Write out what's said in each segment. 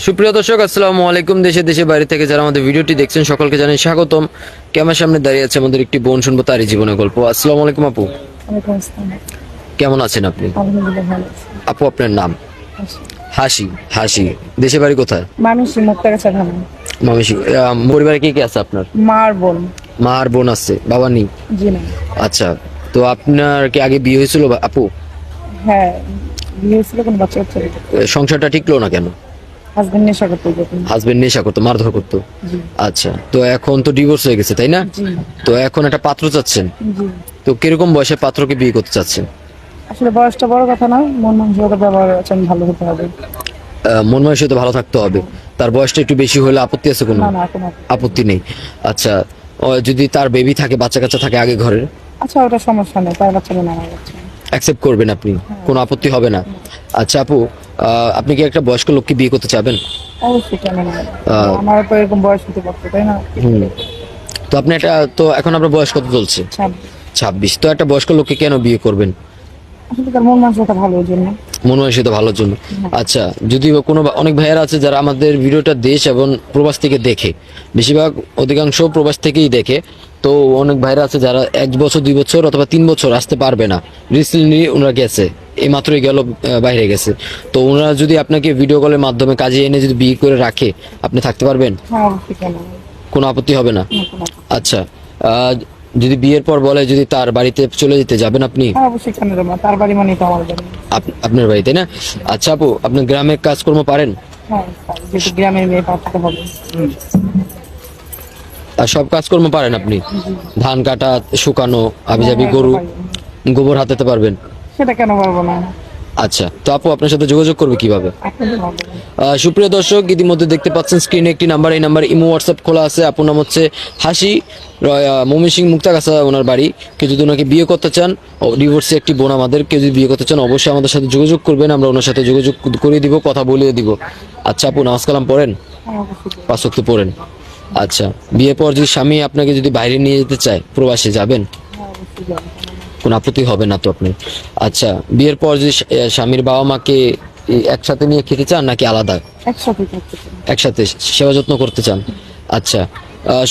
সুপ্রিয় দর্শক, আসসালামু আলাইকুম। দেশে দেশে বাইরে থেকে যারা আমাদের ভিডিওটি দেখছেন সকলকে জানাই স্বাগতম। ক্যামেরার সামনে দাঁড়িয়ে আছে আমাদের একটি বোন, শুনবো তারই জীবনের গল্প। আসসালামু আলাইকুম আপু, ওয়ালাইকুম আসসালাম। কেমন আছেন আপনি? আলহামদুলিল্লাহ ভালো আছি। আপু আপনার নাম? হাসি। হাসি, দেশে বাড়ি কোথায়? মানুষই মুক্তার কাছে ভালো। মামিসি। পরিবারে কে কে আছে আপনার? মার বোন। মা আর বোন আছে, বাবা নেই? জি না। আচ্ছা, তো আপনার কি আগে বিয়ে হয়েছিল আপু? হ্যাঁ, বিয়ে হয়েছিল, কোনো বাচ্চা কাচ্চা নেই। সংসারটা টিকলো না কেন? হাজবেন্ড নেশা করতে যেতেন। হাজবেন্ড নেশা করতো, মারধর করতো? জি। আচ্ছা, তো এখন তো ডিভোর্স হয়ে গেছে তাই না? জি। তো এখন একটা পাত্র চাচ্ছেন, জি। তো কিরকম বয়সে পাত্রকে বিয়ে করতে চাচ্ছেন? আসলে বয়সটা বড় কথা না, মন মানসিকতা ব্যবহার আচরণ ভালো হতে হবে। মন মানসিকতা ভালো থাকতে হবে। তার বয়সটা একটু বেশি হলে আপত্তি আছে কোনো? না না, কোনো আপত্তি নেই। আচ্ছা, যদি তার বেবি থাকে, বাচ্চা কাচ্চা থাকে আগে ঘরের, আচ্ছা, ওটা সমস্যা নেই, তার বাচ্চা নেই, আমার বাচ্চা। অ্যাকসেপ্ট করবেন আপনি? কোনো আপত্তি হবে না? আচ্ছা আপু, আপনি কি একটা বয়স্ক লোককে বিয়ে করতে চাবেন? অবশ্যই, কেন না? আমার তো এরকম বয়স হতে পারতো, তাই না? হুম। তো আপনি একটা, তো এখন আপনার বয়স কত চলছে? 26। তো একটা বয়স্ক লোককে কেন বিয়ে করবেন? আসলে তার মন মানসিকতা ভালো, ওই জন্য। মনে হয় সেটা ভালোর জন্য। আচ্ছা, যদি কোনো অনেক ভাইয়ারা আছে যারা আমাদের ভিডিওটা দেশ এবং প্রবাস থেকে দেখে, বেশিরভাগ অধিকাংশ প্রবাস থেকেই দেখে, তো অনেক ভাইরা আছে যারা 1 বছর 2 বছর অথবা 3 বছর আসতে পারবে না। রিসেন্টলি ওনারা গেছে, এই মাত্রই গেল, বাইরে গেছে। তো ওনারা যদি আপনাকে ভিডিও কলের মাধ্যমে কাজে এনে যদি বিয়ে করে রাখে, আপনি থাকতে পারবেন? হ্যাঁ, অবশ্যই, কেন না? কোনো আপত্তি হবে না? না, কোনো আপত্তি নেই। আচ্ছা, যদি বিয়ের পর বলে যদি তার বাড়িতে চলে যেতে, যাবেন আপনি? হ্যাঁ, অবশ্যই, কেন না? তার বাড়ি মানেই তো আমার বাড়ি। আপনার বাড়িতে না? আচ্ছা আপু, আপনি গ্রামে কাজকর্ম পারেন? হ্যাঁ, যেহেতু গ্রামের মেয়ে, পাঠাতে হবে। আর সব কাজকর্ম পারেন আপনি? ধান কাটা, শুকানো, আবিজাবি, হ্যাঁ, গরু, পারি। গোবর হাতাতে পারবেন? সেটা কেন পারবো না? আচ্ছা, তো আপু আপনার সাথে যোগাযোগ করবে কিভাবে? আপনাদের ভালো। সুপ্রিয় দর্শক, ইতিমধ্যে দেখতে পাচ্ছেন স্ক্রিনে একটি নাম্বার, এই নাম্বার ইমো হোয়াটসঅ্যাপ খোলা আছে। আপুর নাম হচ্ছে হাসি, ময়মনসিং মুক্তাগাছা ওনার বাড়ি। কেউ যদি ওনাকে বিয়ে করতে চান, ডিভোর্সে একটি বোন আমাদের, কেউ যদি বিয়ে করতে চান অবশ্যই আমাদের সাথে যোগাযোগ করবেন, আমরা ওনার সাথে যোগাযোগ করে দিব, কথা বলিয়ে দিব। আচ্ছা আপু, নামাজ কালাম পড়েন? হ্যাঁ, অবশ্যই। 5 ওয়াক্ত পড়েন? আচ্ছা, বিয়ের পর যদি স্বামী আপনাকে যদি বাইরে নিয়ে যেতে চায়, প্রবাসে যাবেন? হ্যাঁ, অবশ্যই যাবো। কোনো আপত্তি হবে না তো আপনি? আচ্ছা, বিয়ের পর যদি স্বামীর বাবা মাকে একসাথে নিয়ে খেতে চান নাকি আলাদা? একসাথে থাকতে চাই। একসাথে সেবা যত্ন করতে চান? আচ্ছা,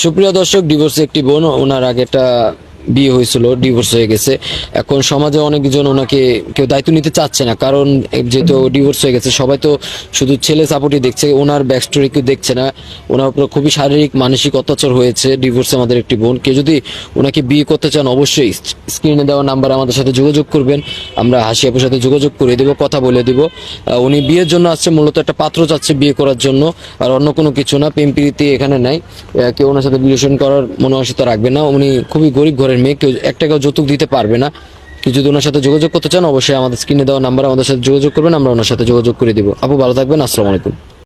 সুপ্রিয় দর্শক, ডিভোর্সে একটি বোন, ওনার আগে একটা বিয়ে হয়েছিল, ডিভোর্স হয়ে গেছে। এখন সমাজে অনেকজন ওনাকে কেউ দায়িত্ব নিতে চাচ্ছে না, কারণ যেহেতু ডিভোর্স হয়ে গেছে, সবাই তো শুধু ছেলে সাপোর্টই দেখছে, ওনার ব্যাক স্টোরি কেউ দেখছে না। ওনার উপর খুবই শারীরিক মানসিক অত্যাচার হয়েছে ডিভোর্সে আমাদের একটি বোন। কেউ যদি ওনাকে বিয়ে করতে চান অবশ্যই স্ক্রিনে দেওয়া নাম্বার আমাদের সাথে যোগাযোগ করবেন, আমরা হাসি আপুর সাথে যোগাযোগ করে দেবো, কথা বলে দেবো। উনি বিয়ের জন্য আসছে, মূলত একটা পাত্র চাচ্ছে বিয়ে করার জন্য, আর অন্য কোনো কিছু না। প্রেম প্রীতি এখানে নাই, কেউ ওনার সাথে রিলেশন করার মনোবাসিতা রাখবে না। উনি খুবই গরিব ঘরের মেয়ে, কেউ 1 টাকাও যৌতুক দিতে পারবে না। কেউ যদি ওনার সাথে যোগাযোগ করতে চান অবশ্যই আমাদের স্ক্রিনে দেওয়া নাম্বার আমাদের সাথে যোগাযোগ করবেন, আমরা ওনার সাথে যোগাযোগ করে দিব। আপু ভালো থাকবেন, আসসালামু আলাইকুম।